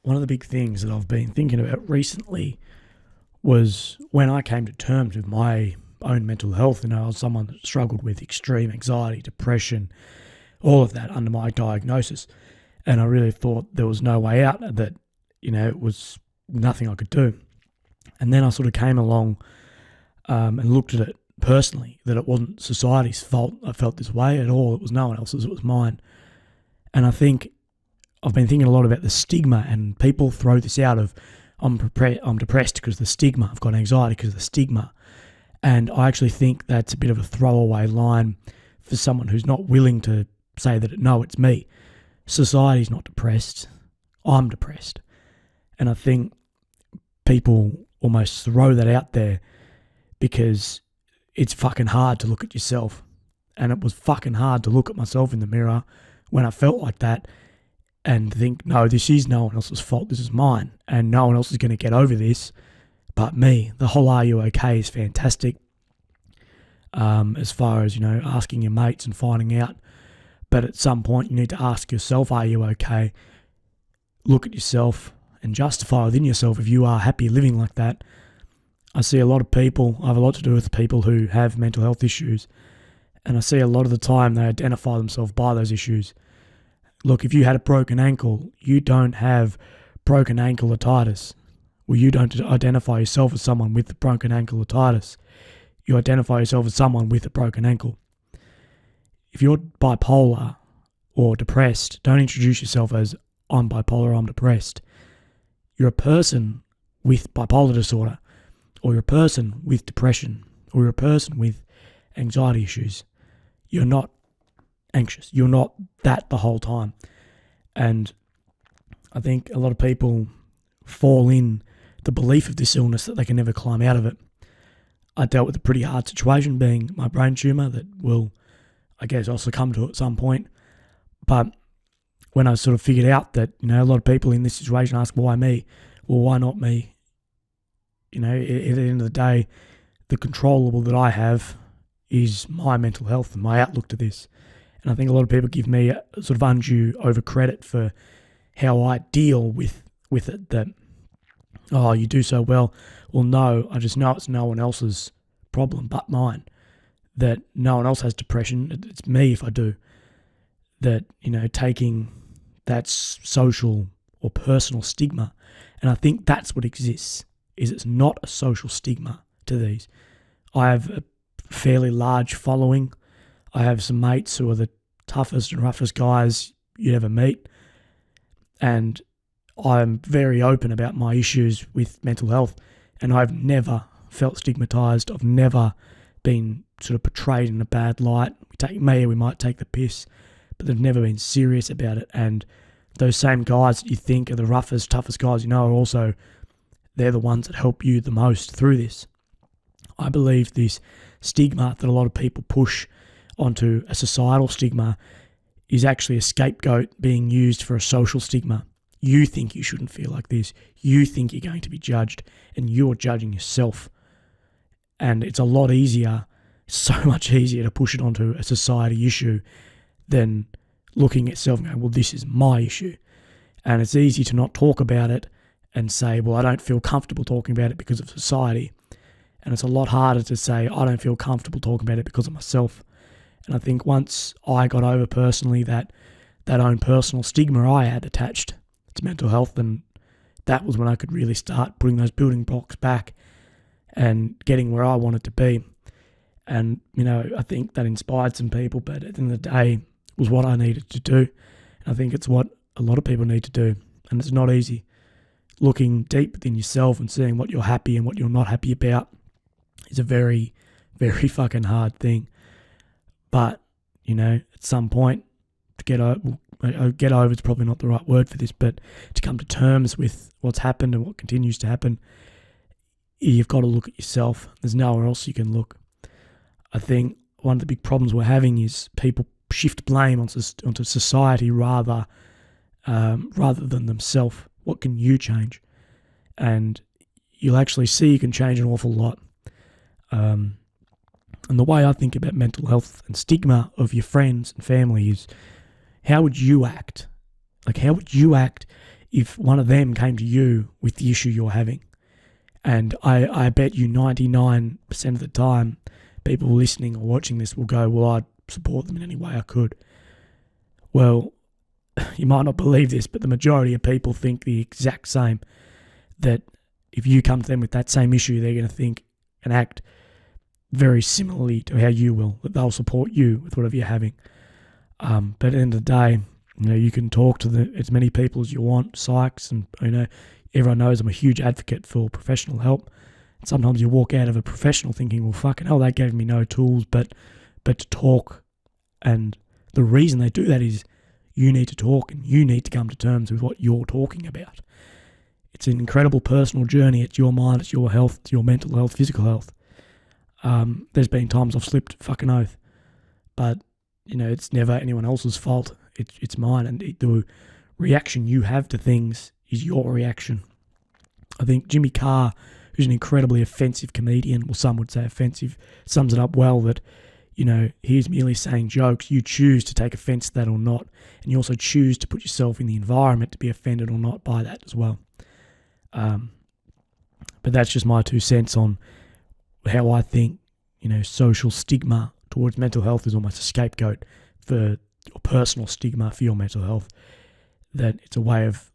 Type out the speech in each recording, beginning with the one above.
one of the big things that I've been thinking about recently was when I came to terms with my own mental health. I was someone that struggled with extreme anxiety, depression, all of that under my diagnosis. And I really thought there was no way out, that, it was nothing I could do. And then I sort of came along and looked at it personally, that it wasn't society's fault I felt this way at all. It was no one else's, it was mine. And I think I've been thinking a lot about the stigma, and people throw this out of, I'm depressed because of the stigma, I've got anxiety because of the stigma. And I actually think that's a bit of a throwaway line for someone who's not willing to say that, no, it's me. Society's not depressed, I'm depressed. And I think people almost throw that out there because it's fucking hard to look at yourself. And it was fucking hard to look at myself in the mirror when I felt like that and think, no, this is no one else's fault, this is mine, and no one else is going to get over this but me. The whole "are you okay" is fantastic, as far as, asking your mates and finding out. But at some point you need to ask yourself, are you okay? Look at yourself and justify within yourself if you are happy living like that. I see a lot of people, I have a lot to do with people who have mental health issues, and I see a lot of the time they identify themselves by those issues. Look, if you had a broken ankle, you don't have broken ankle-itis. Well, you don't identify yourself as someone with the broken ankle-itis. You identify yourself as someone with a broken ankle. If you're bipolar or depressed, don't introduce yourself as, I'm bipolar, I'm depressed. You're a person with bipolar disorder, or you're a person with depression, or you're a person with anxiety issues. You're not anxious. You're not that the whole time. And I think a lot of people fall in the belief of this illness that they can never climb out of it. I dealt with a pretty hard situation, being my brain tumour, that will, I guess, also come to at some point. But when I sort of figured out that, a lot of people in this situation ask, why me? Well, why not me? At the end of the day, the controllable that I have is my mental health and my outlook to this. And I think a lot of people give me a sort of undue over credit for how I deal with it, that, oh, you do so well. Well, no, I just know it's no one else's problem but mine. That no one else has depression, it's me if I do. That, taking that social or personal stigma, and I think that's what exists, is it's not a social stigma to these. I have a fairly large following. I have some mates who are the toughest and roughest guys you'd ever meet. And I'm very open about my issues with mental health. And I've never felt stigmatised. I've never been sort of portrayed in a bad light. We might take the piss, but they've never been serious about it. And those same guys that you think are the roughest, toughest guys are also, they're the ones that help you the most through this. I believe this stigma that a lot of people push onto a societal stigma is actually a scapegoat being used for a social stigma. You think you shouldn't feel like this. You think you're going to be judged, and you're judging yourself. And it's a lot easier, so much easier to push it onto a society issue than looking at yourself and going, well, this is my issue. And it's easy to not talk about it and say, well, I don't feel comfortable talking about it because of society. And it's a lot harder to say, I don't feel comfortable talking about it because of myself. And I think once I got over personally that own personal stigma I had attached to mental health, then that was when I could really start putting those building blocks back and getting where I wanted to be. And, I think that inspired some people, but at the end of the day, it was what I needed to do. And I think it's what a lot of people need to do. And it's not easy. Looking deep within yourself and seeing what you're happy and what you're not happy about is a very, very fucking hard thing. But, at some point, to get over is probably not the right word for this, but to come to terms with what's happened and what continues to happen, you've got to look at yourself. There's nowhere else you can look. I think one of the big problems we're having is people shift blame onto society rather than themselves. What can you change? And you'll actually see you can change an awful lot. And the way I think about mental health and stigma of your friends and family is, how would you act? Like, how would you act if one of them came to you with the issue you're having, and I bet you 99% of the time, people listening or watching this will go, well, I'd support them in any way I could. Well, you might not believe this, but the majority of people think the exact same, that if you come to them with that same issue, they're going to think and act very similarly to how you will, that they'll support you with whatever you're having. But at the end of the day, you can talk to as many people as you want, psychs, and everyone knows I'm a huge advocate for professional help. And sometimes you walk out of a professional thinking, well, fucking hell, they gave me no tools, but to talk. And the reason they do that is you need to talk and you need to come to terms with what you're talking about. It's an incredible personal journey. It's your mind, it's your health, it's your mental health, physical health. There's been times I've slipped, fucking oath. But, it's never anyone else's fault. It's mine. And the reaction you have to things is your reaction. I think Jimmy Carr, who's an incredibly offensive comedian, well, some would say offensive, sums it up well that, he's merely saying jokes. You choose to take offense to that or not. And you also choose to put yourself in the environment to be offended or not by that as well. But that's just my 2 cents on how I think, social stigma towards mental health is almost a scapegoat for your personal stigma for your mental health. That it's a way of,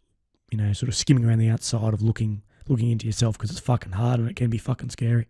sort of skimming around the outside of looking into yourself, because it's fucking hard and it can be fucking scary.